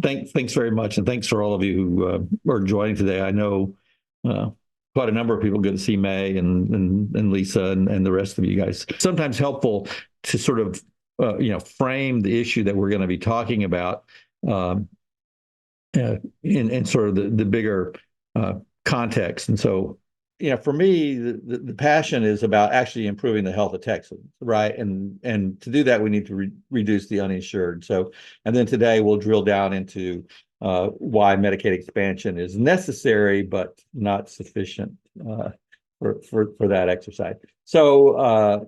Thanks very much, and thanks for all of you who are joining today. I know uh, quite a number of people. Good to see May and Lisa and the rest of you guys. Sometimes helpful to sort of frame the issue that we're going to be talking about um, in sort of the bigger context. And so, for me, the passion is about actually improving the health of Texans, right? And to do that, we need to reduce the uninsured. So, and then today we'll drill down into why Medicaid expansion is necessary but not sufficient for that exercise. So,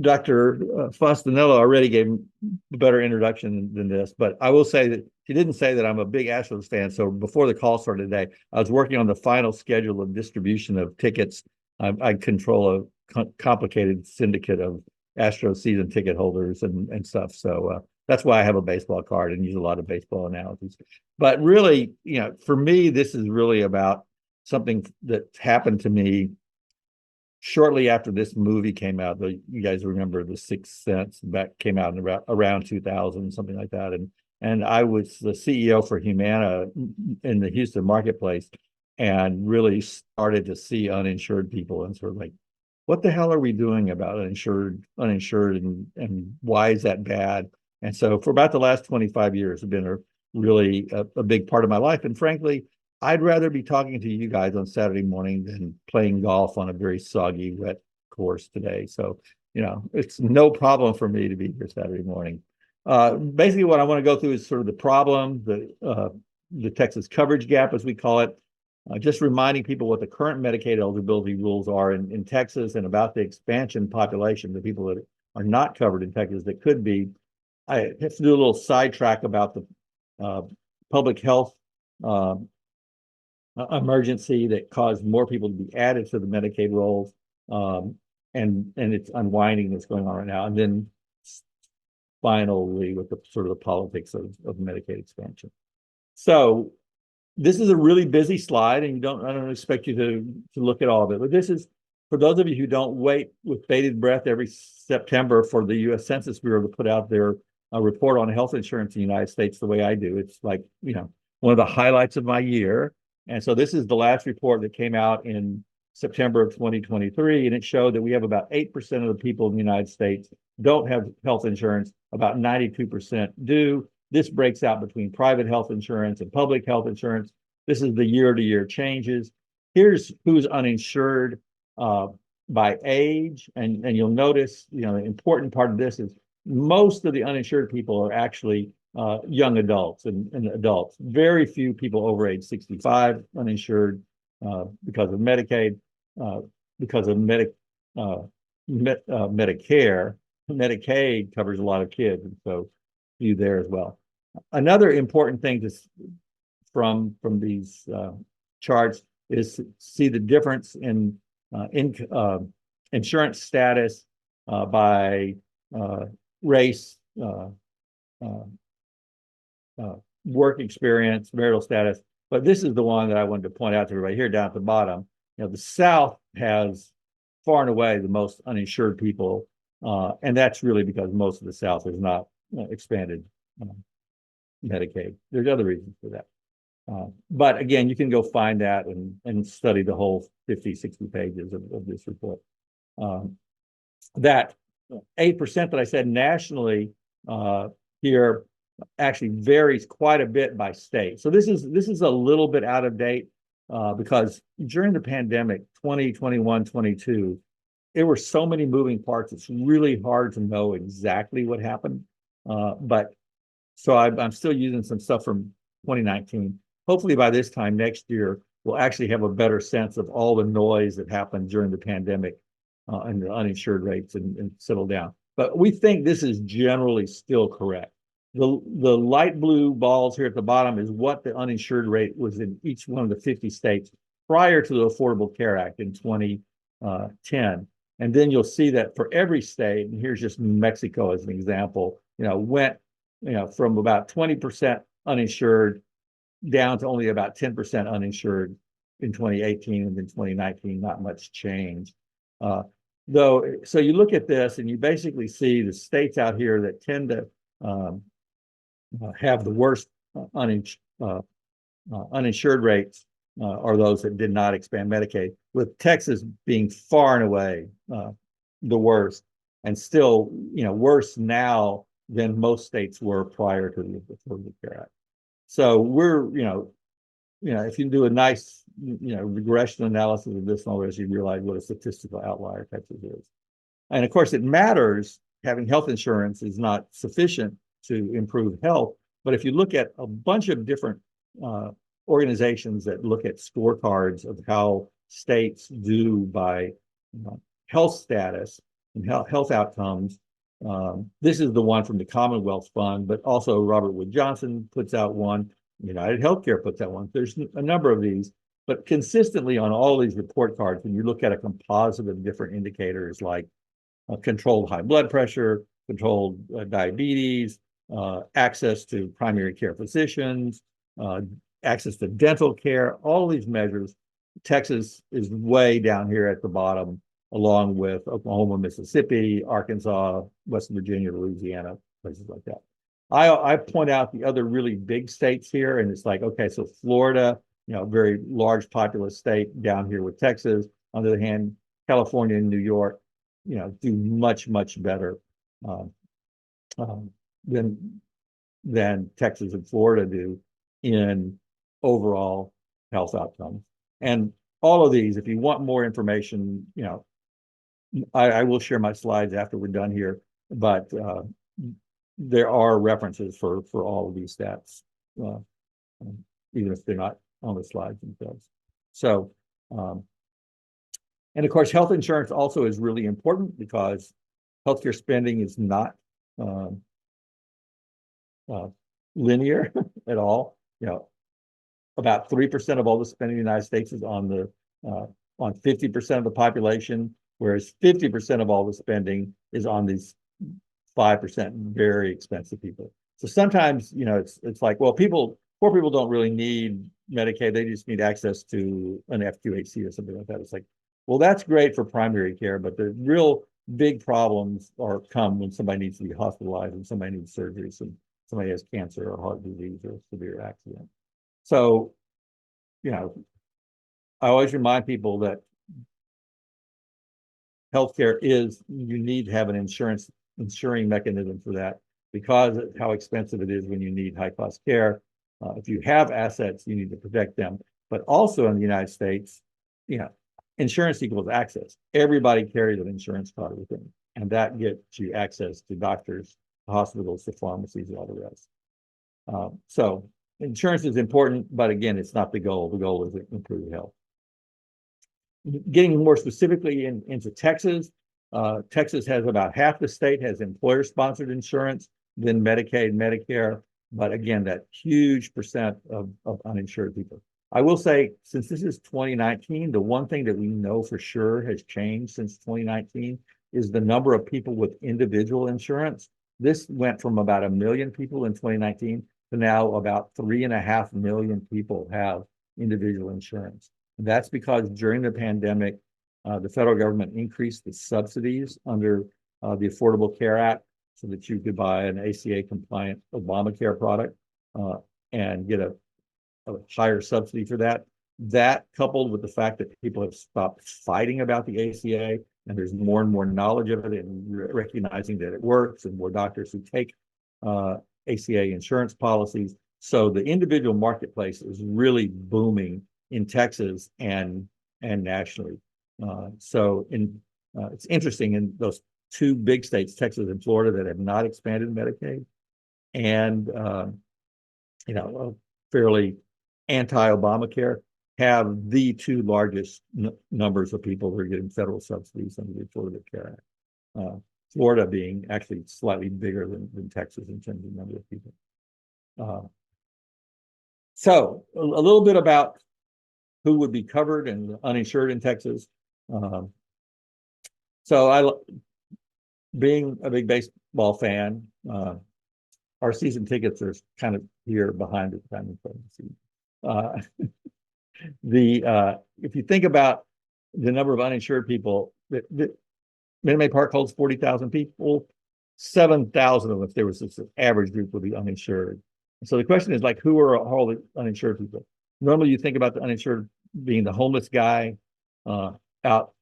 Dr. Fastanello already gave a better introduction than this, but I will say that he didn't say that I'm a big Astros fan. So before the call started today, I was working on the final schedule of distribution of tickets. I control a complicated syndicate of Astros season ticket holders and stuff. So that's why I have a baseball card and use a lot of baseball analogies. But really, for me, this is really about something that happened to me shortly after this movie came out. You guys remember The Sixth Sense? That came out in around 2000, something like that. And I was the CEO for Humana in the Houston marketplace, and really started to see uninsured people and sort of like, what the hell are we doing about uninsured, and why is that bad? And so for about the last 25 years, have been a big part of my life. And frankly, I'd rather be talking to you guys on Saturday morning than playing golf on a very soggy, wet course today. So, it's no problem for me to be here Saturday morning. Basically, what I want to go through is sort of the problem, the Texas coverage gap, as we call it, just reminding people what the current Medicaid eligibility rules are in Texas, and about the expansion population, the people that are not covered in Texas that could be. I have to do a little sidetrack about the public health emergency that caused more people to be added to the Medicaid rolls, and its unwinding that's going on right now, and then finally with the sort of the politics of Medicaid expansion. So this is a really busy slide, and I don't expect you to look at all of it, but this is for those of you who don't wait with bated breath every September for the U.S. Census Bureau to put out their report on health insurance in the United States the way I do. It's like, one of the highlights of my year. And so this is the last report that came out in September of 2023, and it showed that we have about 8% of the people in the United States don't have health insurance, about 92% do. This breaks out between private health insurance and public health insurance. This is the year-to-year changes. Here's who's uninsured by age, and you'll notice, the important part of this is most of the uninsured people are actually young adults and adults. Very few people over age 65 uninsured because of Medicaid, because of Medicare. Medicaid covers a lot of kids, and so few there as well. Another important thing from these charts is to see the difference in insurance status by race, work experience, marital status. But this is the one that I wanted to point out to everybody here down at the bottom. The South has far and away the most uninsured people, and that's really because most of the South has not expanded Medicaid. There's other reasons for that. But again, you can go find that and study the whole 50, 60 pages of this report. That 8% that I said nationally here actually varies quite a bit by state. So this is a little bit out of date because during the pandemic, 2021, 22, there were so many moving parts. It's really hard to know exactly what happened. But so I'm still using some stuff from 2019. Hopefully by this time next year, we'll actually have a better sense of all the noise that happened during the pandemic and the uninsured rates and settle down. But we think this is generally still correct. The light blue balls here at the bottom is what the uninsured rate was in each one of the 50 states prior to the Affordable Care Act in 2010. And then you'll see that for every state, and here's just Mexico as an example, went from about 20% uninsured down to only about 10% uninsured in 2018, and then 2019, not much change. So you look at this and you basically see the states out here that tend to have the worst uninsured rates are those that did not expand Medicaid, with Texas being far and away the worst, and still, worse now than most states were prior to the Affordable Care Act. So we're, if you do a nice, regression analysis of this numbers, you realize what a statistical outlier Texas is. And of course, it matters. Having health insurance is not sufficient to improve health. But if you look at a bunch of different organizations that look at scorecards of how states do by health status and health outcomes, this is the one from the Commonwealth Fund, but also Robert Wood Johnson puts out one. United Healthcare puts out one. There's a number of these, but consistently on all these report cards, when you look at a composite of different indicators like controlled high blood pressure, controlled diabetes, access to primary care physicians, access to dental care, all these measures, Texas is way down here at the bottom, along with Oklahoma, Mississippi, Arkansas, West Virginia, Louisiana, places like that. I point out the other really big states here, and it's like, okay, so Florida, very large populous state down here with Texas. On the other hand, California and New York, do much, much better than Texas and Florida do in overall health outcomes. And all of these, if you want more information, I will share my slides after we're done here, but there are references for all of these stats, even if they're not on the slides themselves. So, and of course, health insurance also is really important because healthcare spending is not linear at all. About 3% of all the spending in the United States is on 50% of the population, whereas 50% of all the spending is on these 5% very expensive people. So sometimes, it's like, well, poor people don't really need Medicaid. They just need access to an FQHC or something like that. It's like, well, that's great for primary care, but the real big problems come when somebody needs to be hospitalized and somebody needs surgery, so somebody has cancer or heart disease or severe accident. So, I always remind people that healthcare you need to have an insuring mechanism for that, because of how expensive it is when you need high cost care. If you have assets, you need to protect them. But also in the United States, insurance equals access. Everybody carries an insurance card with them, and that gets you access to doctors, to hospitals, to pharmacies, and all the rest. So insurance is important, but again, it's not the goal. The goal is to improve health. Getting more specifically into Texas, Texas has about half the state has employer-sponsored insurance, then Medicaid, Medicare, but again, that huge percent of uninsured people. I will say, since this is 2019, the one thing that we know for sure has changed since 2019 is the number of people with individual insurance. This went from about 1 million people in 2019 to now about 3.5 million people have individual insurance. And that's because during the pandemic, the federal government increased the subsidies under the Affordable Care Act so that you could buy an ACA-compliant Obamacare product and get a higher subsidy for that. That, coupled with the fact that people have stopped fighting about the ACA, and there's more and more knowledge of it and recognizing that it works, and more doctors who take ACA insurance policies. So the individual marketplace is really booming in Texas and nationally. It's interesting in those two big states, Texas and Florida, that have not expanded Medicaid, and fairly anti-Obamacare, have the two largest numbers of people who are getting federal subsidies under the Affordable Care Act. Florida being actually slightly bigger than Texas in terms of number of people. So a little bit about who would be covered and uninsured in Texas. Being a big baseball fan, our season tickets are kind of here behind the time in front of the season. If you think about the number of uninsured people, Minute Maid Park holds 40,000 people. 7,000 of them, if there was this average group, would be uninsured. So the question is like, who are all the uninsured people? Normally, you think about the uninsured being the homeless guy out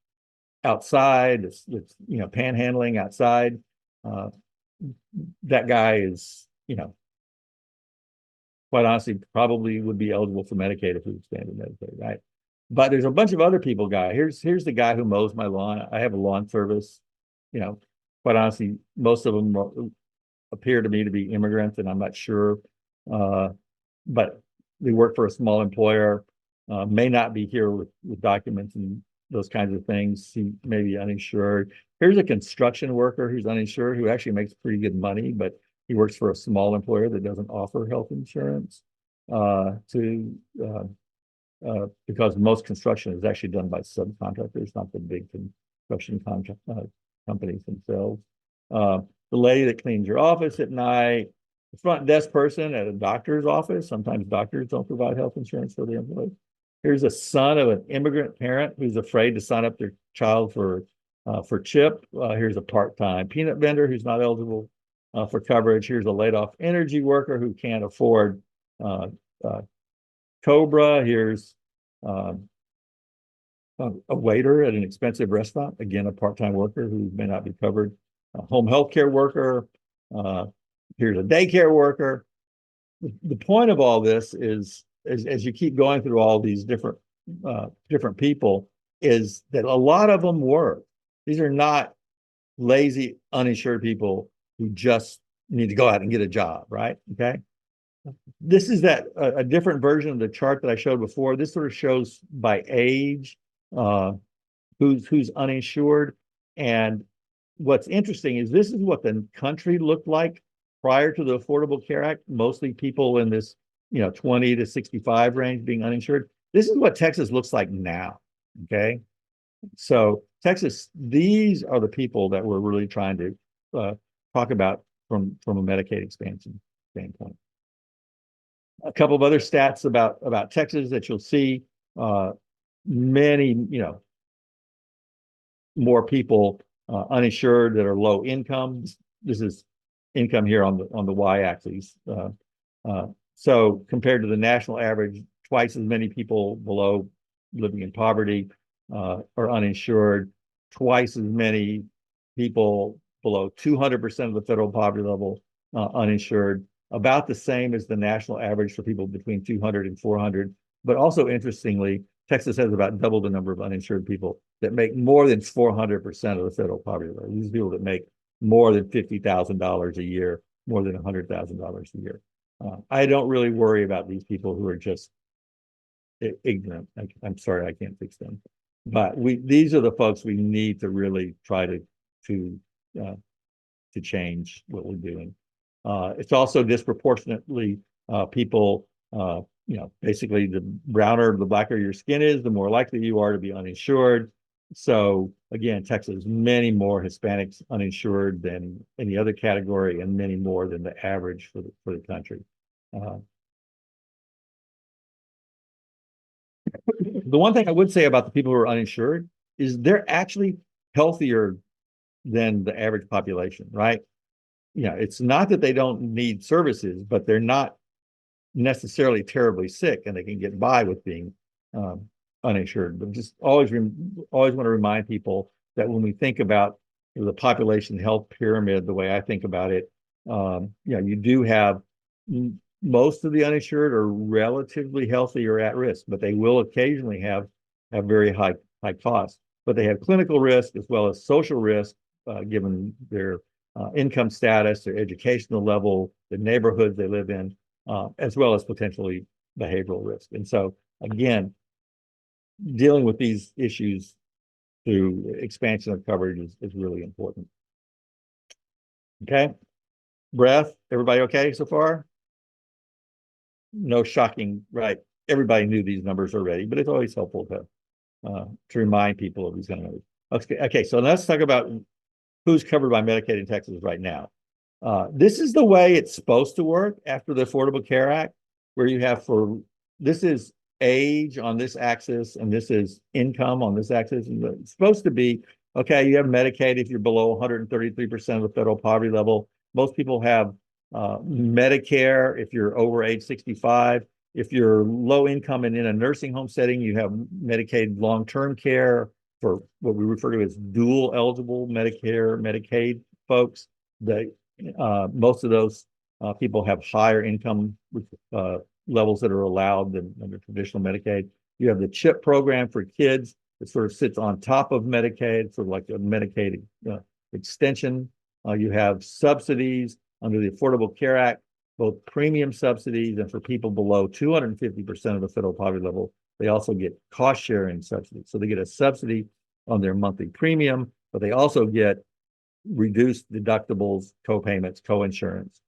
outside, it's panhandling outside. That guy is, quite honestly, probably would be eligible for Medicaid if he was expanded Medicaid, right? But there's a bunch of other people. Here's the guy who mows my lawn. I have a lawn service. Quite honestly, most of them appear to me to be immigrants, and I'm not sure. But they work for a small employer, may not be here with documents and those kinds of things. He may be uninsured. Here's a construction worker who's uninsured who actually makes pretty good money, but he works for a small employer that doesn't offer health insurance because most construction is actually done by subcontractors, not the big construction companies themselves. The lady that cleans your office at night, the front desk person at a doctor's office. Sometimes doctors don't provide health insurance for the employees. Here's a son of an immigrant parent who's afraid to sign up their child for CHIP. Here's a part-time peanut vendor who's not eligible for coverage. Here's a laid-off energy worker who can't afford COBRA. Here's a waiter at an expensive restaurant, again, a part-time worker who may not be covered. A home health care worker. Here's a daycare worker. The point of all this is, as you keep going through all these different people, is that a lot of them work. These are not lazy, uninsured people who just need to go out and get a job, right? Okay. This is a different version of the chart that I showed before. This sort of shows by age who's uninsured. And what's interesting is this is what the country looked like prior to the Affordable Care Act, mostly people in this 20 to 65 range being uninsured. This is what Texas looks like now. Okay. So Texas, these are the people that we're really trying to talk about from a Medicaid expansion standpoint. A couple of other stats about Texas that you'll see. Many, more people uninsured that are low income. This is income here on the y-axis. So compared to the national average, twice as many people below living in poverty are uninsured. Twice as many people below 200% of the federal poverty level uninsured. About the same as the national average for people between 200 and 400. But also interestingly, Texas has about double the number of uninsured people that make more than 400% of the federal poverty level. These people that make more than $50,000 a year, more than $100,000 a year. I don't really worry about these people who are just ignorant. I'm sorry, I can't fix them. But these are the folks we need to really try to change what we're doing. It's also disproportionately people, basically the browner, the blacker your skin is, the more likely you are to be uninsured. So again, Texas, many more Hispanics uninsured than any other category and many more than the average for the country. The one thing I would say about the people who are uninsured is they're actually healthier than the average population, right? It's not that they don't need services, but they're not necessarily terribly sick and they can get by with being uninsured. But just always want to remind people that when we think about the population health pyramid, the way I think about it, you do have most of the uninsured are relatively healthy or at risk, but they will occasionally have very high costs. But they have clinical risk as well as social risk, given their income status, their educational level, the neighborhoods they live in, as well as potentially behavioral risk. And so, again, dealing with these issues through expansion of coverage is really important. Okay. Breath, everybody okay so far? No shocking, right? Everybody knew these numbers already, but it's always helpful to remind people of these kind of numbers. Okay, so let's talk about who's covered by Medicaid in Texas right now. This is the way it's supposed to work after the Affordable Care Act, where you have this is age on this axis, and this is income on this axis. And it's supposed to be okay, you have Medicaid if you're below 133% of the federal poverty level. Most people have Medicare if you're over age 65. If you're low income and in a nursing home setting, you have Medicaid long-term care for what we refer to as dual eligible Medicare, Medicaid folks. Most of those people have higher income levels that are allowed than under traditional Medicaid. You have the CHIP program for kids that sort of sits on top of Medicaid, sort of like a Medicaid extension. You have subsidies under the Affordable Care Act, both premium subsidies, and for people below 250% of the federal poverty level, they also get cost sharing subsidies. So they get a subsidy on their monthly premium, but they also get reduced deductibles, co-payments, co-insurance.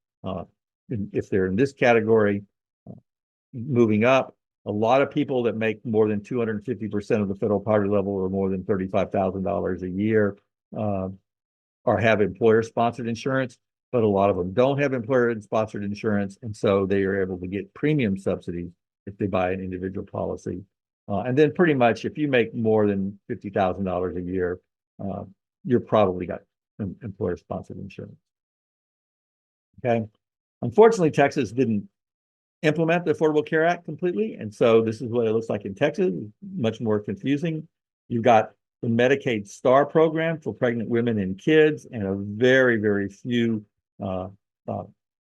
If they're in this category, moving up, a lot of people that make more than 250% of the federal poverty level or more than $35,000 a year or have employer-sponsored insurance, but a lot of them don't have employer-sponsored insurance, and so they are able to get premium subsidies if they buy an individual policy. And then pretty much if you make more than $50,000 a year, you're probably got employer-sponsored insurance. Okay. Unfortunately, Texas didn't implement the Affordable Care Act completely, and so this is what it looks like in Texas, much more confusing. You've got the Medicaid STAR program for pregnant women and kids, and a very, very few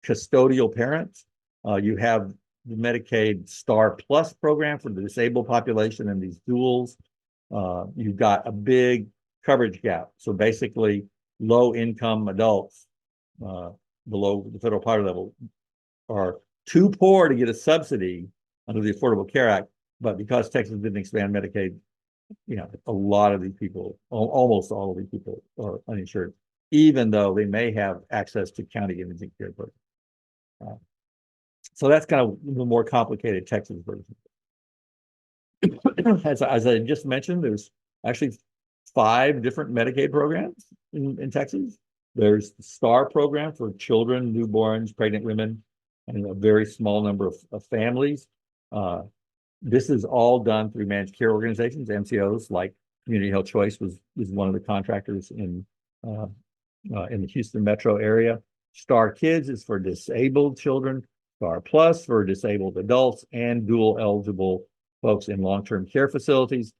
custodial parents. You have the Medicaid STAR Plus program for the disabled population and these duals. You've got a big coverage gap. So basically, low-income adults below the federal poverty level are too poor to get a subsidy under the Affordable Care Act, but because Texas didn't expand Medicaid, a lot of these people, almost all of these people are uninsured, even though they may have access to county imaging care programs. So that's kind of the more complicated Texas version. As I just mentioned, there's actually 5 different Medicaid programs in Texas. There's the STAR program for children, newborns, pregnant women, and a very small number of families. This is all done through managed care organizations, MCOs, like Community Health Choice was one of the contractors in the Houston metro area. STAR Kids is for disabled children, STAR Plus for disabled adults, and dual eligible folks in long-term care facilities.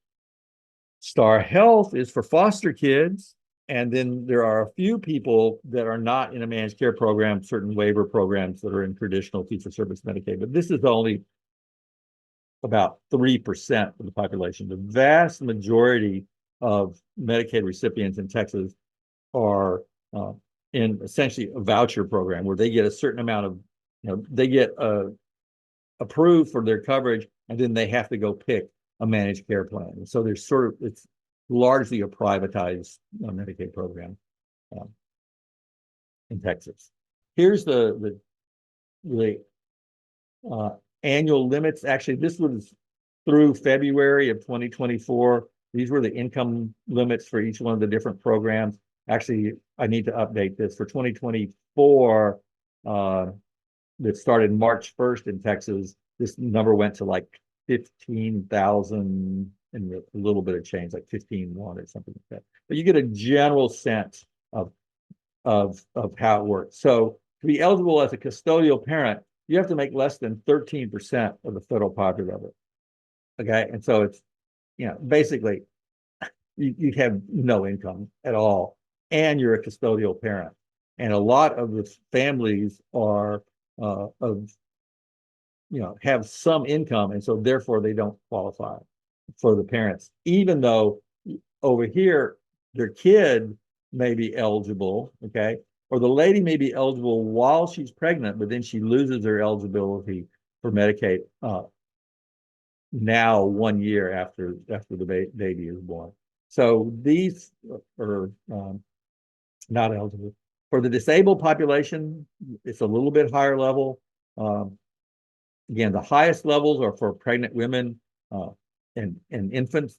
STAR Health is for foster kids, and then there are a few people that are not in a managed care program, certain waiver programs that are in traditional fee-for-service Medicaid, but this is only about 3% of the population. The vast majority of Medicaid recipients in Texas are in essentially a voucher program where they get a certain amount of, they get approved for their coverage, and then they have to go pick a managed care plan. And so there's it's largely a privatized Medicaid program in Texas. Here's the annual limits. Actually, this was through February of 2024. These were the income limits for each one of the different programs. Actually, I need to update this. For 2024, that started March 1st in Texas, this number went to like 15,000 and a little bit of change, like 15,100 or something like that. But you get a general sense of how it works. So to be eligible as a custodial parent, you have to make less than 13% of the federal poverty level. Okay, and so it's, basically you have no income at all, and you're a custodial parent. And a lot of the families are have some income, and so therefore they don't qualify for the parents, even though over here their kid may be eligible, okay, or the lady may be eligible while she's pregnant, but then she loses her eligibility for Medicaid now 1 year after the baby is born. So these are not eligible. For the disabled population, it's a little bit higher level. Again, the highest levels are for pregnant women and infants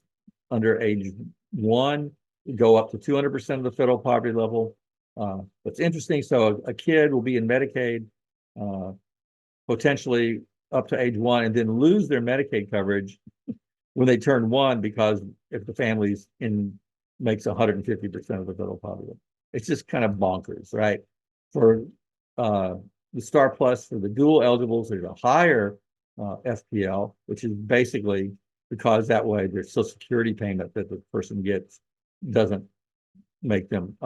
under age 1, go up to 200% of the federal poverty level. What's interesting, so a kid will be in Medicaid potentially up to age 1 and then lose their Medicaid coverage when they turn 1, because if the family's in makes 150% of the total population. It's just kind of bonkers, right? For the Star Plus, for the dual eligibles, there's a higher FPL, which is basically because that way their Social Security payment that the person gets doesn't make them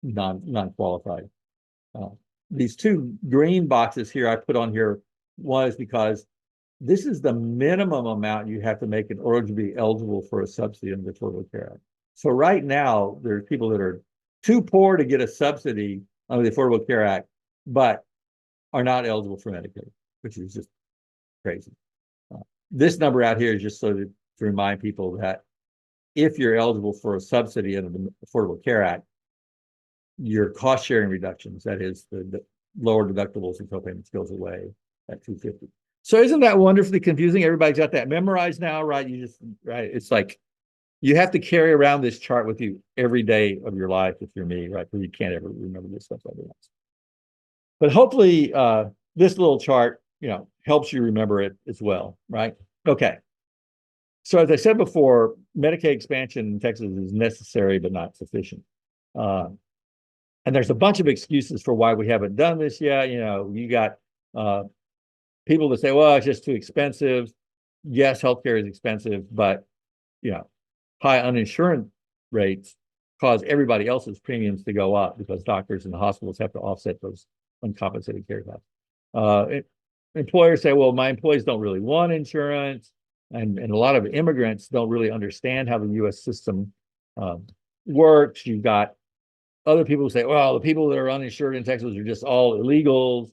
non-qualified. These two green boxes here I put on here was because this is the minimum amount you have to make in order to be eligible for a subsidy under the Affordable Care Act. So right now, there's people that are too poor to get a subsidy under the Affordable Care Act, but are not eligible for Medicaid, which is just crazy. This number out here is just so to remind people that if you're eligible for a subsidy under the Affordable Care Act, your cost sharing reductions, that is the lower deductibles and copayments, goes away at $250. So isn't that wonderfully confusing? Everybody's got that memorized now, right? Right. It's like you have to carry around this chart with you every day of your life if you're me, right? Because you can't ever remember this stuff otherwise. But hopefully this little chart, helps you remember it as well, right? Okay. So as I said before, Medicaid expansion in Texas is necessary but not sufficient. And there's a bunch of excuses for why we haven't done this yet. You got people that say, well, it's just too expensive. Yes, healthcare is expensive, but high uninsured rates cause everybody else's premiums to go up because doctors and hospitals have to offset those uncompensated care costs. Employers say, well, my employees don't really want insurance. And a lot of immigrants don't really understand how the U.S. system works. You've got other people who say, well, the people that are uninsured in Texas are just all illegals.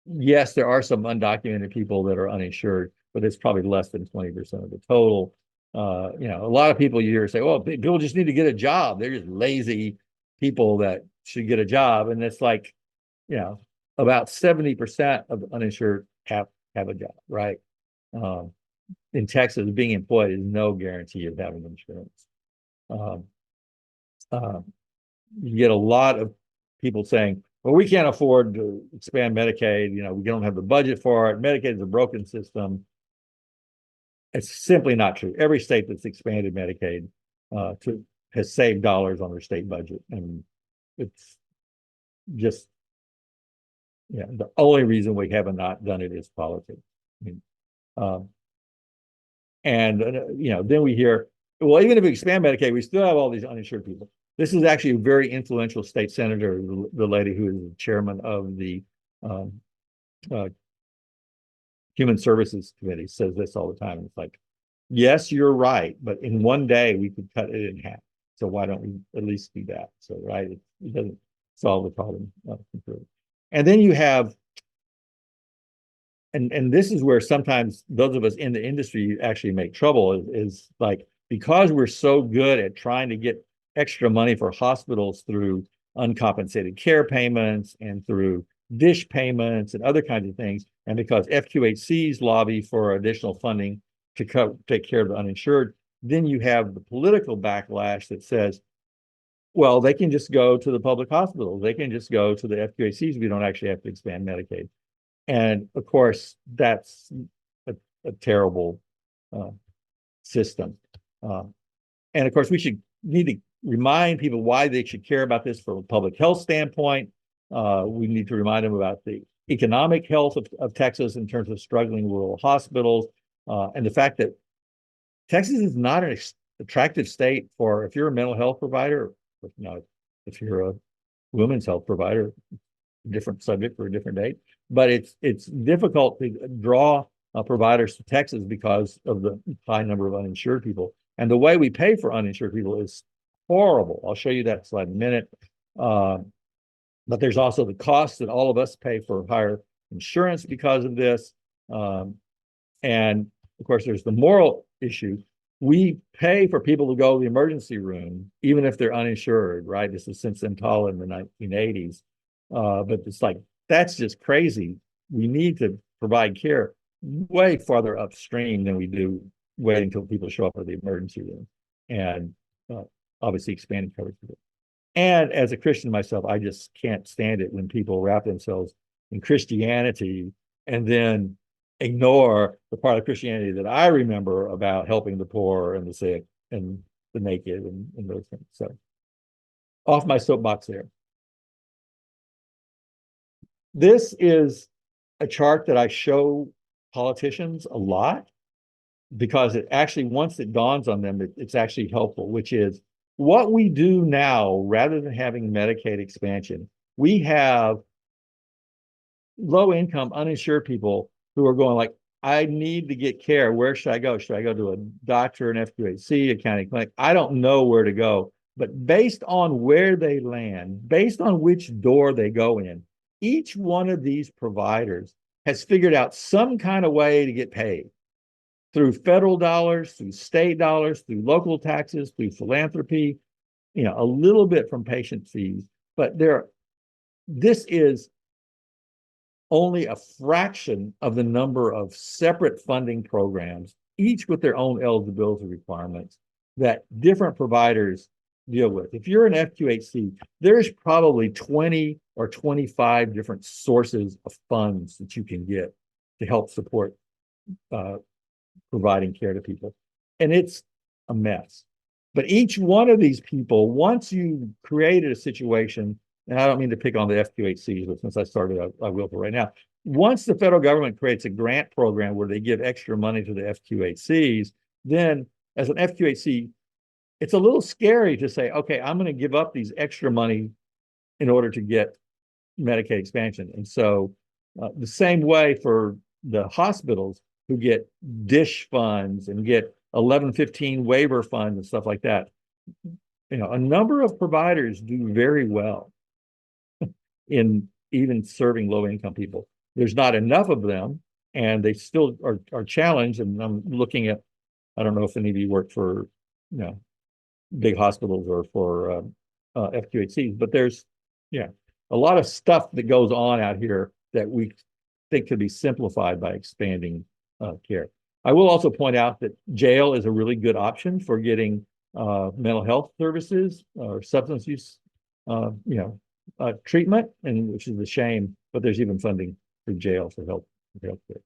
Yes, there are some undocumented people that are uninsured, but it's probably less than 20% of the total. A lot of people you hear say, well, people just need to get a job. They're just lazy people that should get a job. And it's like, about 70% of the uninsured have a job, right? In Texas, being employed is no guarantee of having insurance. You get a lot of people saying, well, we can't afford to expand Medicaid. We don't have the budget for it. Medicaid is a broken system. It's simply not true. Every state that's expanded Medicaid has saved dollars on their state budget. And it's just, the only reason we have not done it is politics. Then we hear, well, even if we expand Medicaid, we still have all these uninsured people. This is actually a very influential state senator, the lady who is the chairman of the Human Services Committee, says this all the time. And it's like, yes, you're right, but in one day we could cut it in half. So why don't we at least do that? So, right, it doesn't solve the problem completely. And then you have, and this is where sometimes those of us in the industry actually make trouble, is like, because we're so good at trying to get extra money for hospitals through uncompensated care payments and through dish payments and other kinds of things, and because FQHCs lobby for additional funding to take care of the uninsured, then you have the political backlash that says, well, they can just go to the public hospitals. They can just go to the FQHCs. We don't actually have to expand Medicaid. And of course, that's a terrible system. And of course, we need to remind people why they should care about this from a public health standpoint. We need to remind them about the economic health of Texas in terms of struggling rural hospitals, and the fact that Texas is not an attractive state for, if you're a mental health provider, if you're a women's health provider, different subject for a different date. But it's difficult to draw providers to Texas because of the high number of uninsured people. And the way we pay for uninsured people is horrible. I'll show you that slide in a minute. But there's also the cost that all of us pay for higher insurance because of this. And of course, there's the moral issue. We pay for people to go to the emergency room, even if they're uninsured, right? This is since EMTALA in the 1980s. But it's like, that's just crazy. We need to provide care way farther upstream than we do waiting until people show up at the emergency room. And obviously expanding coverage for it. And as a Christian myself, I just can't stand it when people wrap themselves in Christianity and then ignore the part of Christianity that I remember about helping the poor and the sick and the naked and those things. So off my soapbox there. This is a chart that I show politicians a lot because it actually, once it dawns on them, it's actually helpful, which is what we do now, rather than having Medicaid expansion, we have low income, uninsured people who are going like, I need to get care. Where should I go? Should I go to a doctor, an FQHC, a county clinic? I don't know where to go. But based on where they land, based on which door they go in, each one of these providers has figured out some kind of way to get paid through federal dollars, through state dollars, through local taxes, through philanthropy, a little bit from patient fees. But this is only a fraction of the number of separate funding programs, each with their own eligibility requirements, that different providers deal with. If you're an FQHC, there's probably 20 or 25 different sources of funds that you can get to help support providing care to people. And it's a mess. But each one of these people, once you created a situation, and I don't mean to pick on the FQHCs, but since I started, I will for right now. Once the federal government creates a grant program where they give extra money to the FQHCs, then as an FQHC, it's a little scary to say, okay, I'm going to give up these extra money in order to get Medicaid expansion. And so the same way for the hospitals who get DISH funds and get 1115 waiver funds and stuff like that, a number of providers do very well in even serving low-income people. There's not enough of them, and they still are challenged. And I'm looking at, I don't know if any of you work for, big hospitals or for FQHCs, but there's, a lot of stuff that goes on out here that we think could be simplified by expanding care. I will also point out that jail is a really good option for getting mental health services or substance use, treatment, and which is a shame, but there's even funding for jail for health care.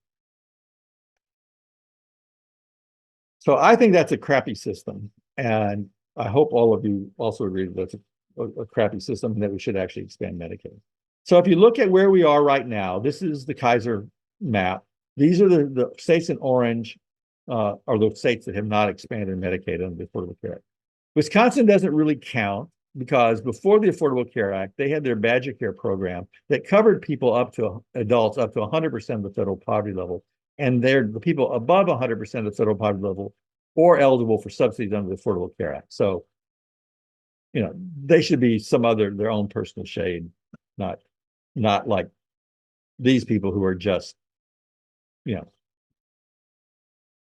So I think that's a crappy system, and I hope all of you also agree that that's a crappy system and that we should actually expand Medicaid. So if you look at where we are right now, this is the Kaiser map. These are the states in orange are the states that have not expanded Medicaid under the Affordable Care Act. Wisconsin doesn't really count because before the Affordable Care Act, they had their Badger Care program that covered people adults up to 100% of the federal poverty level. And the people above 100% of the federal poverty level or eligible for subsidies under the Affordable Care Act. So, they should be their own personal shade, not like these people who are just,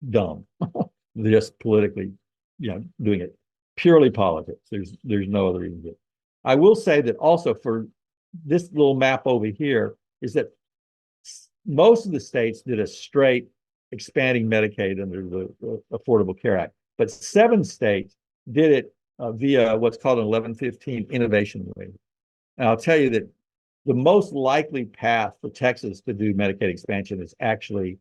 dumb. They're just politically, doing it purely politics. There's no other reason to do it. I will say that also for this little map over here is that most of the states did a straight expanding Medicaid under the Affordable Care Act, but 7 states did it via what's called an 1115 innovation waiver. And I'll tell you that the most likely path for Texas to do Medicaid expansion is actually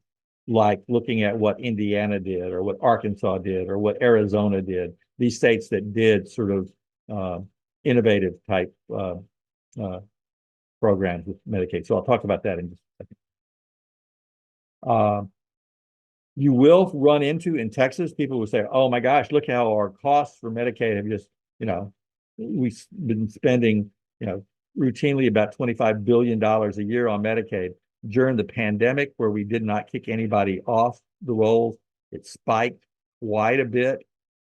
like looking at what Indiana did or what Arkansas did or what Arizona did, these states that did sort of innovative type programs with Medicaid. So I'll talk about that in just a second. You will run into in Texas, people will say, oh my gosh, look how our costs for Medicaid have just, we've been spending, routinely about $25 billion a year on Medicaid. During the pandemic, where we did not kick anybody off the rolls, it spiked quite a bit.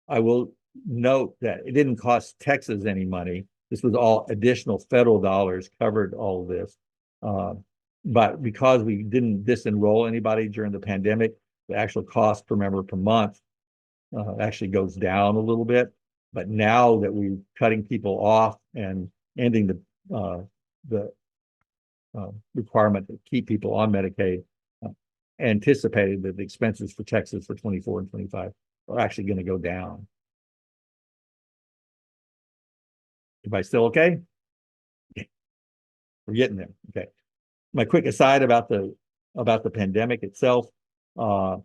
I will note that it didn't cost Texas any money. This was all additional federal dollars covered all of this. But because we didn't disenroll anybody during the pandemic, the actual cost per member per month actually goes down a little bit. But now that we're cutting people off and ending the requirement to keep people on Medicaid, anticipated that the expenses for Texas for 24 and 25 are actually going to go down. Everybody still okay? We're getting there. Okay. My quick aside about the about the pandemic itself. What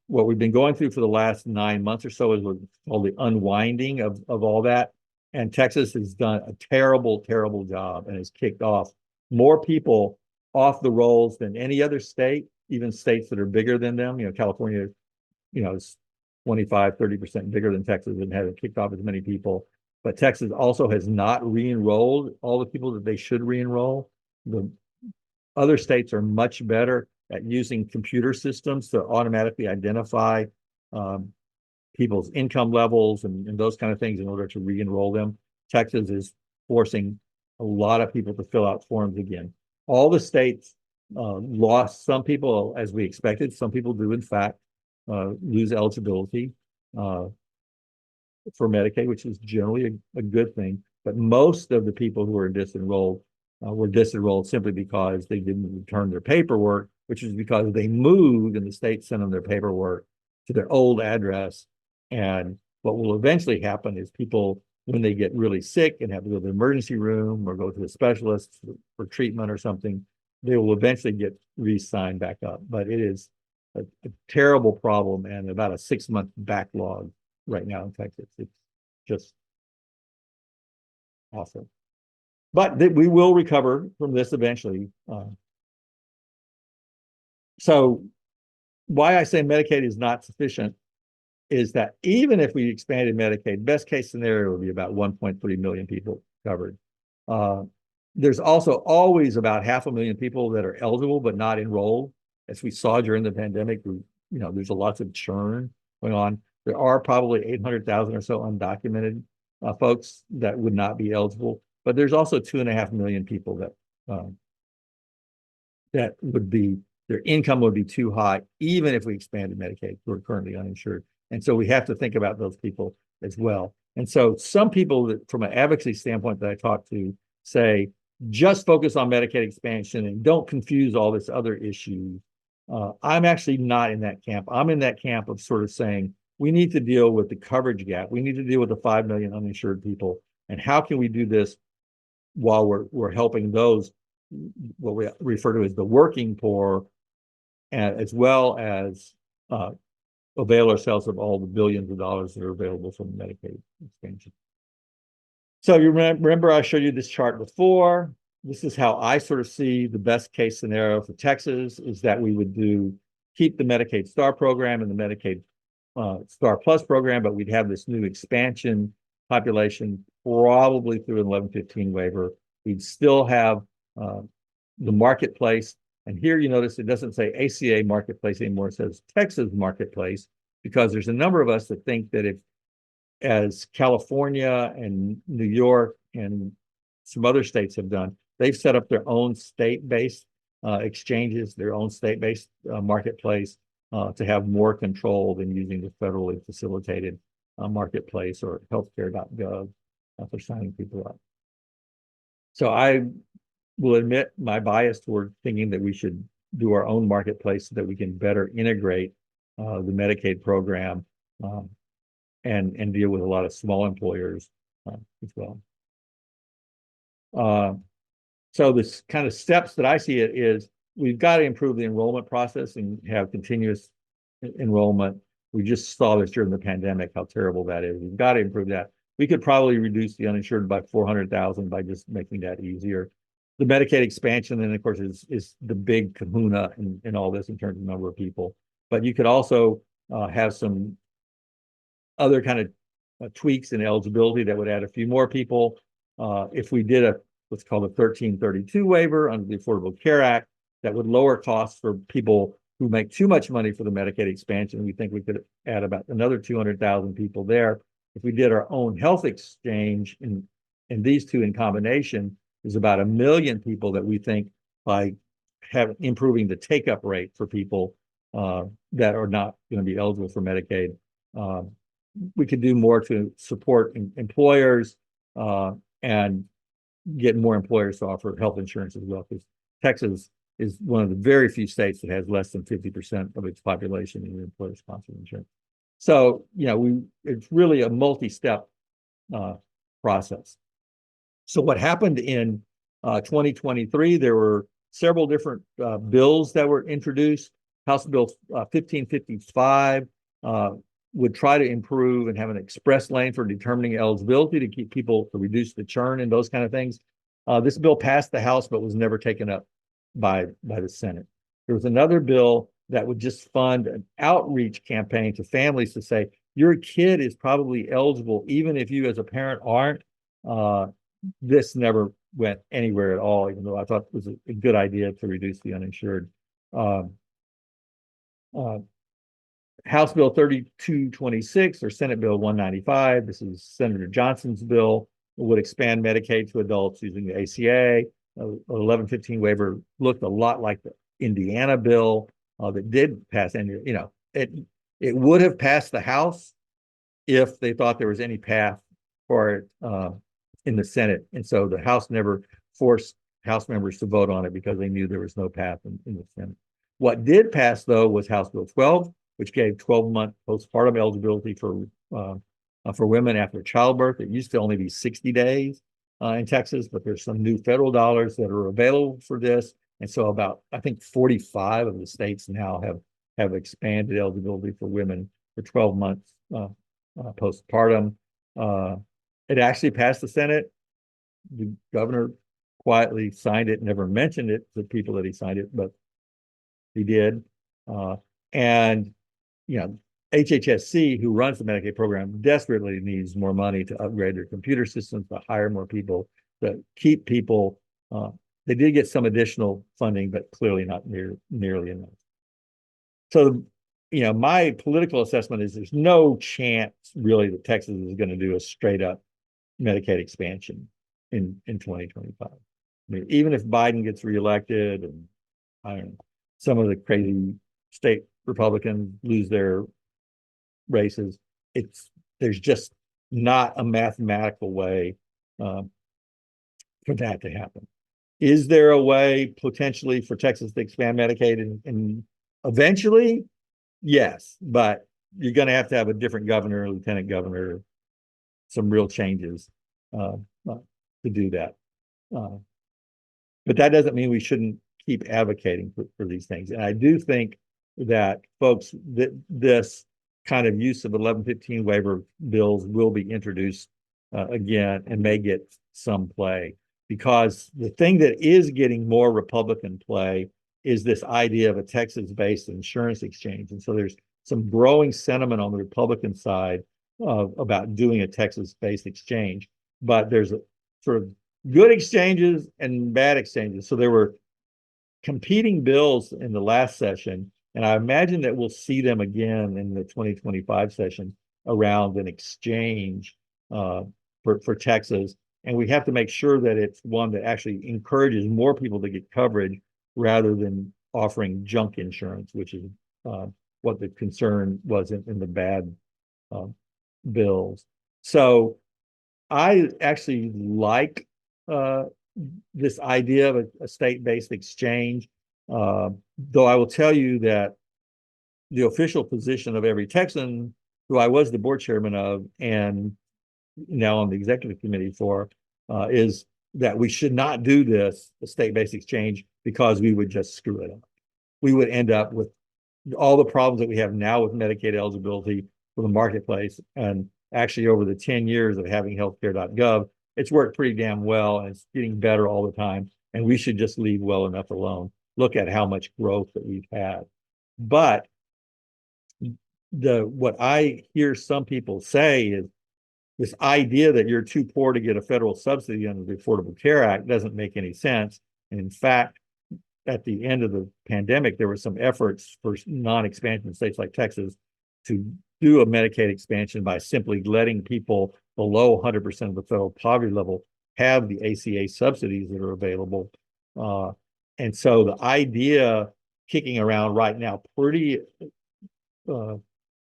we've been going through for the last 9 months or so is what's called the unwinding of all that. And Texas has done a terrible, terrible job and has kicked off more people off the rolls than any other state, even states that are bigger than them. California, is 25, 30% bigger than Texas and hasn't kicked off as many people. But Texas also has not re-enrolled all the people that they should re-enroll. The other states are much better at using computer systems to automatically identify people's income levels and those kind of things in order to re-enroll them. Texas is forcing a lot of people to fill out forms again. All the states lost some people, as we expected. Some people do, in fact, lose eligibility for Medicaid, which is generally a good thing. But most of the people who are disenrolled were disenrolled simply because they didn't return their paperwork, which is because they moved and the state sent them their paperwork to their old address. And what will eventually happen is people, when they get really sick and have to go to the emergency room or go to a specialist for treatment or something, they will eventually get re-signed back up. But it is a terrible problem and about a 6-month backlog right now in Texas. It's just awful. But we will recover from this eventually. So why I say Medicaid is not sufficient is that even if we expanded Medicaid, best case scenario would be about 1.3 million people covered. There's also always about 500,000 people that are eligible but not enrolled. As we saw during the pandemic, there's lots of churn going on. There are probably 800,000 or so undocumented folks that would not be eligible. But there's also 2.5 million people that would be, their income would be too high, even if we expanded Medicaid, who are currently uninsured. And so we have to think about those people as well. And so some people that, from an advocacy standpoint that I talk to, say, just focus on Medicaid expansion and don't confuse all this other issue. I'm actually not in that camp. I'm in that camp of sort of saying, we need to deal with the coverage gap. We need to deal with the 5 million uninsured people. And how can we do this while we're helping those, what we refer to as the working poor, and as well as avail ourselves of all the billions of dollars that are available from Medicaid expansion. So you remember I showed you this chart before. This is how I sort of see the best case scenario for Texas, is that we would keep the Medicaid STAR program and the Medicaid STAR Plus program, but we'd have this new expansion population probably through an 1115 waiver. We'd still have the marketplace. And here you notice it doesn't say ACA marketplace anymore. It says Texas marketplace, because there's a number of us that think that if, as California and New York and some other states have done, they've set up their own state-based exchanges, their own state-based marketplace to have more control than using the federally facilitated marketplace or healthcare.gov for signing people up. So I will admit my bias toward thinking that we should do our own marketplace so that we can better integrate the Medicaid program and deal with a lot of small employers as well. So this kind of steps that I see it is we've got to improve the enrollment process and have continuous enrollment. We just saw this during the pandemic, how terrible that is. We've got to improve that. We could probably reduce the uninsured by 400,000 by just making that easier. The Medicaid expansion, then, of course, is the big kahuna in all this in terms of number of people. But you could also have some other kind of tweaks in eligibility that would add a few more people. If we did what's called a 1332 waiver under the Affordable Care Act, that would lower costs for people who make too much money for the Medicaid expansion. We think we could add about another 200,000 people there. If we did our own health exchange, and these two in combination, is about 1 million people that we think, by improving the take-up rate for people that are not going to be eligible for Medicaid, we could do more to support employers and get more employers to offer health insurance as well, because Texas is one of the very few states that has less than 50% of its population in employer-sponsored insurance. So, it's really a multi-step process. So what happened in 2023, there were several different bills that were introduced. House Bill 1555 would try to improve and have an express lane for determining eligibility to keep people to reduce the churn and those kind of things. This bill passed the House but was never taken up by the Senate. There was another bill that would just fund an outreach campaign to families to say, your kid is probably eligible, even if you as a parent aren't. This never went anywhere at all, even though I thought it was a good idea to reduce the uninsured. House Bill 3226 or Senate Bill 195, this is Senator Johnson's bill, would expand Medicaid to adults using the ACA. 1115 waiver looked a lot like the Indiana bill that did pass. And, you know, it would have passed the House if they thought there was any path for it in the Senate. And so the House never forced House members to vote on it because they knew there was no path in the Senate. What did pass, though, was House Bill 12, which gave 12-month postpartum eligibility for women after childbirth. It used to only be 60 days in Texas, but there's some new federal dollars that are available for this. And so about, I think, 45 of the states now have expanded eligibility for women for 12 months postpartum. It actually passed the Senate. The governor quietly signed it, never mentioned it to people that he signed it, but he did. And, you know, HHSC, who runs the Medicaid program, desperately needs more money to upgrade their computer systems, to hire more people, to keep people. They did get some additional funding, but clearly not nearly enough. So, you know, my political assessment is there's no chance really that Texas is going to do a straight up Medicaid expansion in 2025. I mean, even if Biden gets reelected and I don't know, some of the crazy state Republicans lose their races, there's just not a mathematical way for that to happen. Is there a way potentially for Texas to expand Medicaid and eventually? Yes, but you're going to have a different governor, lieutenant governor, some real changes to do that. But that doesn't mean we shouldn't keep advocating for these things. And I do think that, folks, this kind of use of 1115 waiver bills will be introduced again and may get some play, because the thing that is getting more Republican play is this idea of a Texas-based insurance exchange. And so there's some growing sentiment on the Republican side about doing a Texas-based exchange. But there's a sort of good exchanges and bad exchanges. So there were competing bills in the last session, and I imagine that we'll see them again in the 2025 session around an exchange for Texas. And we have to make sure that it's one that actually encourages more people to get coverage rather than offering junk insurance, which is what the concern was in the bad bills. So I actually like this idea of a state-based exchange, though I will tell you that the official position of every Texan, who I was the board chairman of and now on the executive committee for, is that we should not do this, a state-based exchange, because we would just screw it up. We would end up with all the problems that we have now with Medicaid eligibility for the marketplace. And actually, over the 10 years of having healthcare.gov, it's worked pretty damn well, and it's getting better all the time. And we should just leave well enough alone. Look at how much growth that we've had. But what I hear some people say is this idea that you're too poor to get a federal subsidy under the Affordable Care Act doesn't make any sense. And in fact, at the end of the pandemic, there were some efforts for non-expansion states like Texas to do a Medicaid expansion by simply letting people below 100% of the federal poverty level have the ACA subsidies that are available. And so the idea kicking around right now pretty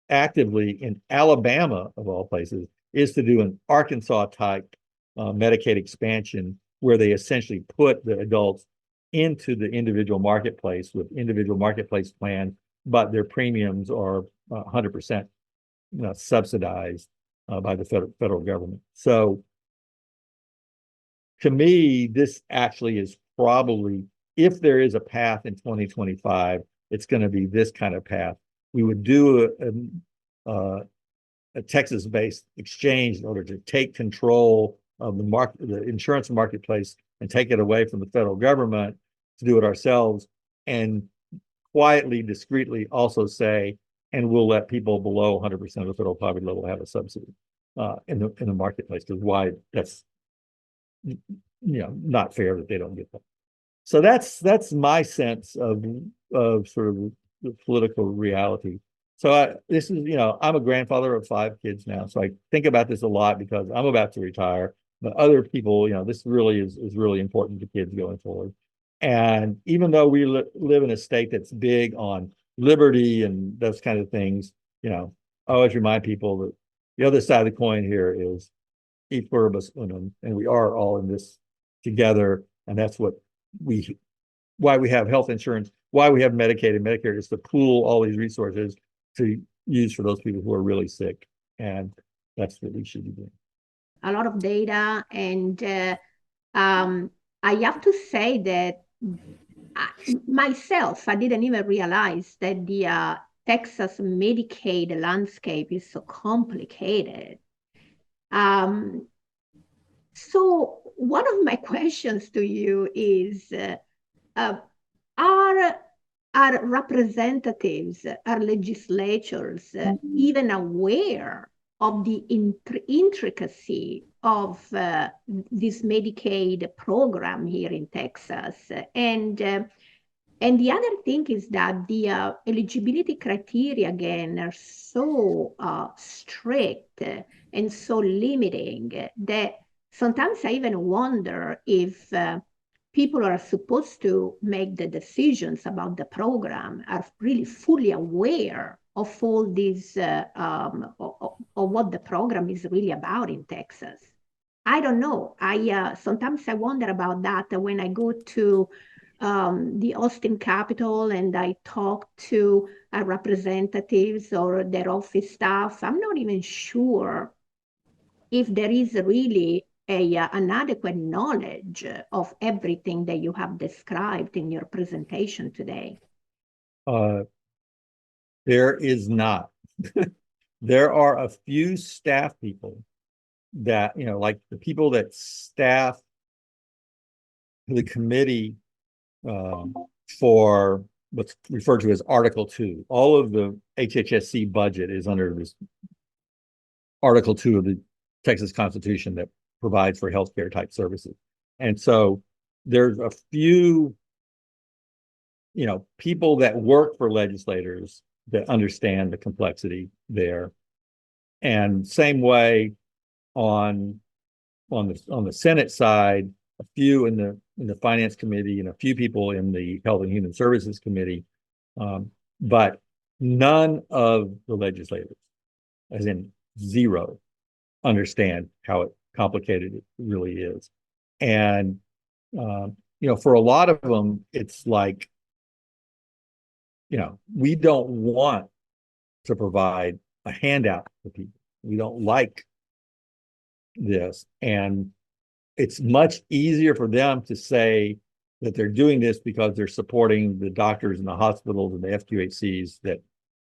actively in Alabama, of all places, is to do an Arkansas-type Medicaid expansion where they essentially put the adults into the individual marketplace with individual marketplace plans, but their premiums are 100% subsidized by the federal government. So to me, this actually is probably if there is a path in 2025, it's going to be this kind of path. We would do a Texas-based exchange in order to take control of the insurance marketplace and take it away from the federal government to do it ourselves, and quietly, discreetly also say, and we'll let people below 100% of the federal poverty level have a subsidy in the marketplace, because why that's not fair that they don't get that. So that's my sense of sort of the political reality. So this is, I'm a grandfather of 5 kids now, so I think about this a lot because I'm about to retire. But other people, this really is really important to kids going forward. And even though we live in a state that's big on liberty and those kind of things, I always remind people that the other side of the coin here is e pluribus unum, and we are all in this together. And that's why we have health insurance, why we have Medicaid and Medicare, is to pool all these resources to use for those people who are really sick. And that's what we should be doing. A lot of data. And I have to say that myself, I didn't even realize that the Texas Medicaid landscape is so complicated. So one of my questions to you is, are representatives, are legislatures even aware of the intricacy of this Medicaid program here in Texas? And the other thing is that the eligibility criteria, again, are so strict and so limiting that sometimes I even wonder if people are supposed to make the decisions about the program are really fully aware of all these, of what the program is really about in Texas. I don't know. Sometimes I wonder about that when I go to the Austin Capitol and I talk to representatives or their office staff. I'm not even sure if there is really an adequate knowledge of everything that you have described in your presentation today. There is not. There are a few staff people that, like the people that staff the committee for what's referred to as Article 2. All of the HHSC budget is under this Article 2 of the Texas Constitution that provides for healthcare type services. And so there's a few, people that work for legislators that understand the complexity there. And same way on the Senate side, a few in the Finance Committee and a few people in the Health and Human Services Committee, but none of the legislators, as in zero, understand how complicated it really is. And for a lot of them, it's like, we don't want to provide a handout for people. We don't like this. And it's much easier for them to say that they're doing this because they're supporting the doctors and the hospitals and the FQHCs that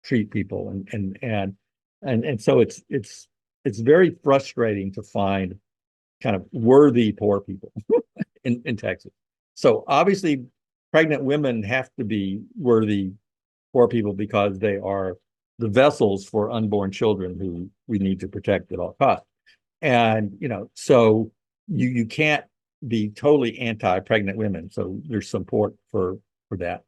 treat people. And so it's very frustrating to find kind of worthy poor people in Texas. So obviously pregnant women have to be worthy poor people because they are the vessels for unborn children who we need to protect at all costs. And, so you can't be totally anti-pregnant women. So there's support for that.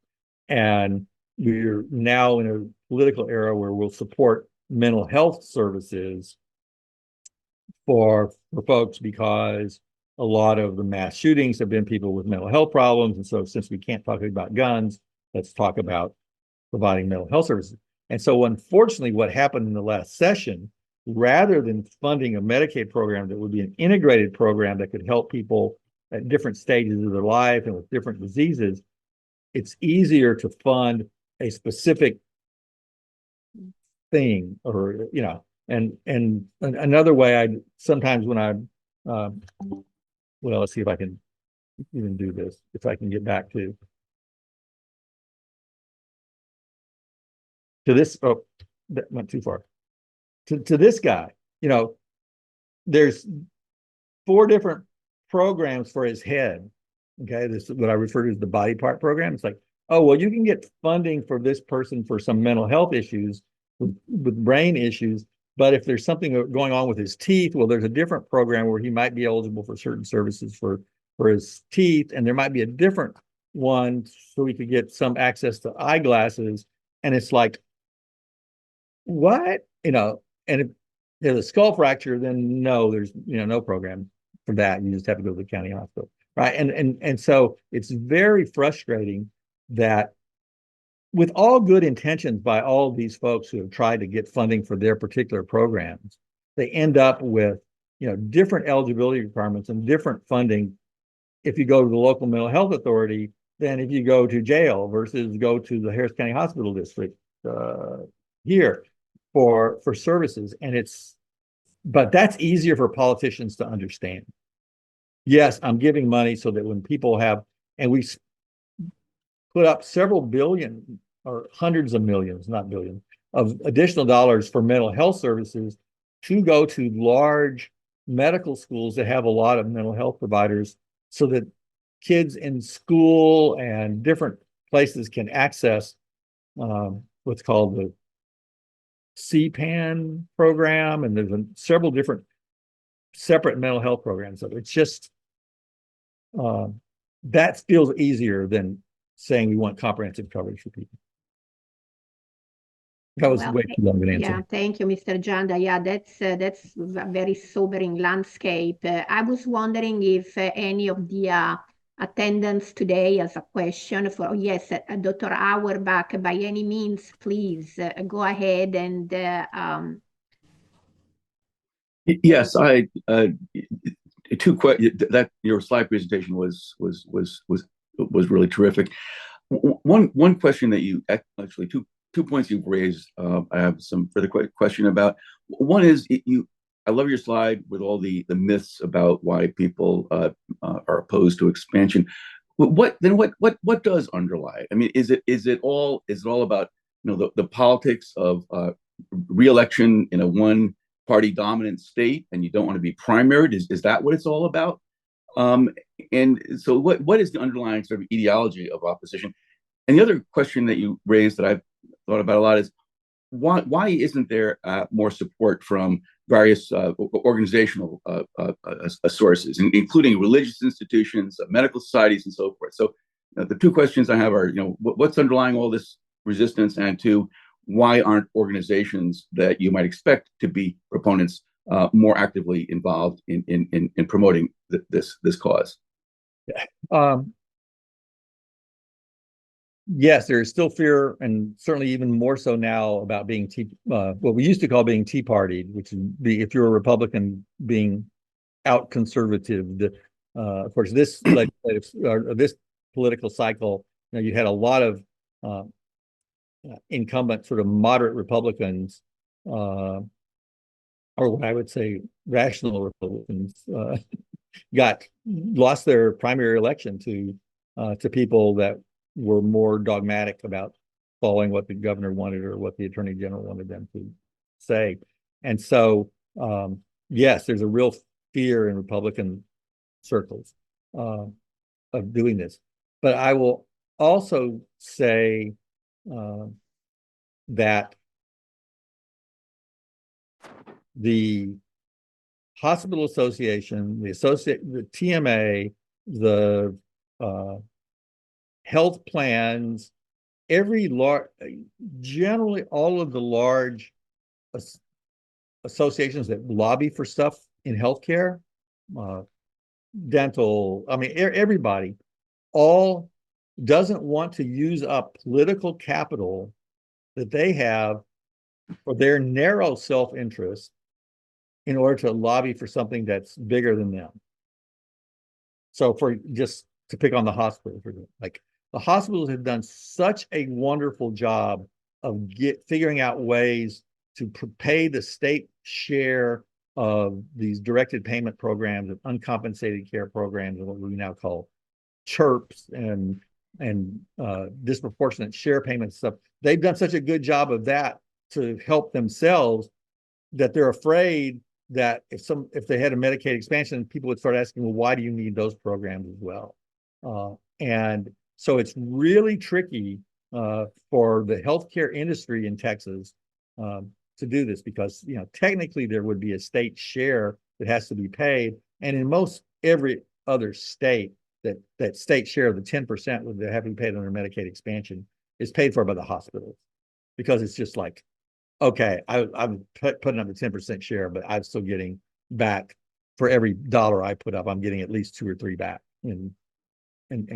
And we're now in a political era where we'll support mental health services for folks because a lot of the mass shootings have been people with mental health problems. And so since we can't talk about guns, let's talk about providing mental health services. And so unfortunately, what happened in the last session, rather than funding a Medicaid program that would be an integrated program that could help people at different stages of their life and with different diseases, it's easier to fund a specific thing, or and another way I sometimes when I well, let's see if I can even do this, if I can get back to to this, oh, that went too far. To this guy, there's 4 different programs for his head. Okay, this is what I refer to as the body part program. It's like, oh, well, you can get funding for this person for some mental health issues with brain issues, but if there's something going on with his teeth, well, there's a different program where he might be eligible for certain services for his teeth, and there might be a different one so he could get some access to eyeglasses. And it's like, what? And if there's a skull fracture, then no, there's no program for that. You just have to go to the county hospital, right? And so it's very frustrating that, with all good intentions by all these folks who have tried to get funding for their particular programs, they end up with different eligibility requirements and different funding if you go to the local mental health authority than if you go to jail versus go to the Harris County Hospital District here for services. But that's easier for politicians to understand. Yes, I'm giving money so that when people have, and we put up several billion or hundreds of millions, not billions, of additional dollars for mental health services to go to large medical schools that have a lot of mental health providers so that kids in school and different places can access what's called the CPAN program. And there's several different separate mental health programs. So it's just, that feels easier than saying we want comprehensive coverage for people. That was way too long of an answer. Yeah, thank you, Mr. Janda. Yeah, that's a very sobering landscape. I was wondering if any of the attendants today has a question for, oh, yes, Dr. Auerbach, by any means, please go ahead and yes, I that your slide presentation was really terrific. One question that you actually two points you've raised. I have some further question about. One is I love your slide with all the myths about why people are opposed to expansion. What does underlie? I mean, is it all about the politics of re-election in a one party dominant state, and you don't want to be primaried? Is that what it's all about? And so what is the underlying sort of ideology of opposition? And the other question that you raised that I've thought about a lot is why isn't there more support from various organizational sources, including religious institutions, medical societies, and so forth? So the two questions I have are, what's underlying all this resistance, and two, why aren't organizations that you might expect to be proponents more actively involved in promoting this cause? Yes, there is still fear, and certainly even more so now, about being what we used to call being Tea Partied, which is if you're a Republican, being out conservative. Of course, this this political cycle, you had a lot of incumbent sort of moderate Republicans, or what I would say rational Republicans, lost their primary election to people that were more dogmatic about following what the governor wanted or what the attorney general wanted them to say. And so, yes, there's a real fear in Republican circles of doing this. But I will also say that the Hospital Association, the TMA, the health plans, generally all of the large associations that lobby for stuff in healthcare, dental, I mean, everybody, all doesn't want to use up political capital that they have for their narrow self-interest in order to lobby for something that's bigger than them. So for just to pick on the hospital, like the hospitals have done such a wonderful job of figuring out ways to pay the state share of these directed payment programs and uncompensated care programs, and what we now call CHIRPs, and disproportionate share payments stuff. They've done such a good job of that to help themselves that they're afraid that if they had a Medicaid expansion, people would start asking, well, why do you need those programs as well? And so it's really tricky for the healthcare industry in Texas to do this because, technically there would be a state share that has to be paid. And in most every other state, that state share of the 10% that have to be paid under Medicaid expansion is paid for by the hospitals because it's just like, okay, I'm putting up the 10% share, but I'm still getting back for every dollar I put up, I'm getting at least 2 or 3 back in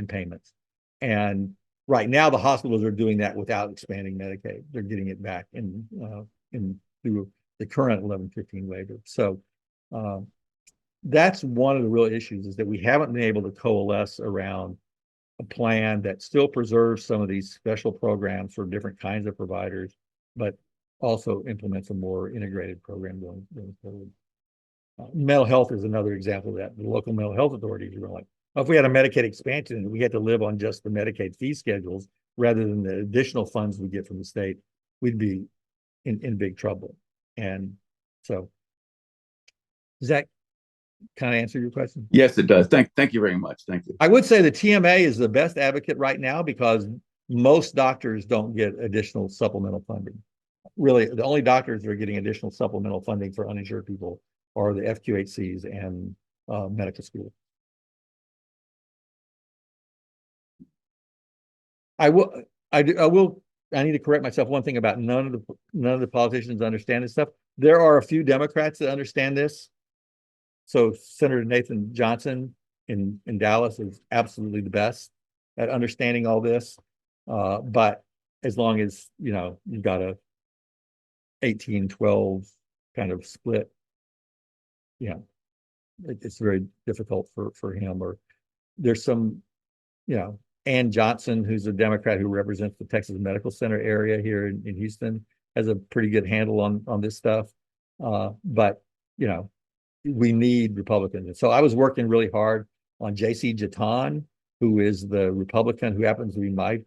payments. And right now, the hospitals are doing that without expanding Medicaid. They're getting it back in through the current 1115 waiver. So that's one of the real issues is that we haven't been able to coalesce around a plan that still preserves some of these special programs for different kinds of providers, but also implements a more integrated program going forward. Mental health is another example of that. The local mental health authorities are like, well, if we had a Medicaid expansion and we had to live on just the Medicaid fee schedules rather than the additional funds we get from the state, we'd be in big trouble. And so, does that kind of answer your question? Yes, it does. Thank you very much. Thank you. I would say the TMA is the best advocate right now because most doctors don't get additional supplemental funding. Really, the only doctors that are getting additional supplemental funding for uninsured people are the FQHCs and medical school. I need to correct myself. One thing about none of the politicians understand this stuff. There are a few Democrats that understand this. So Senator Nathan Johnson in Dallas is absolutely the best at understanding all this. But as long as, you've got a 18-12 kind of split, it's very difficult for him. Or there's some, Ann Johnson, who's a Democrat who represents the Texas Medical Center area here in Houston, has a pretty good handle on this stuff. But, we need Republicans. And so I was working really hard on J.C. Jatan, who is the Republican who happens to be my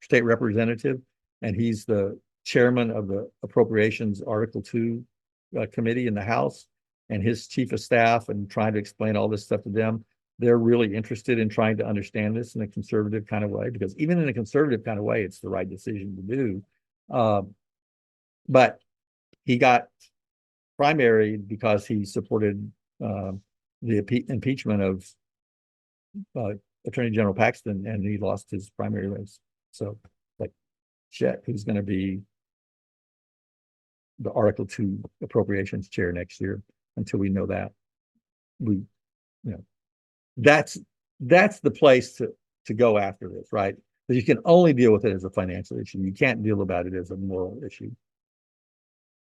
state representative. And he's the chairman of the Appropriations Article 2 committee in the House, and his chief of staff, and trying to explain all this stuff to them. They're really interested in trying to understand this in a conservative kind of way, because even in a conservative kind of way, it's the right decision to do. But he got primaried because he supported the impeachment of Attorney General Paxton, and he lost his primary race. So, like, shit, who's going to be the Article 2 Appropriations chair next year? Until we know that, that's the place to go after this, right? But you can only deal with it as a financial issue. You can't deal about it as a moral issue.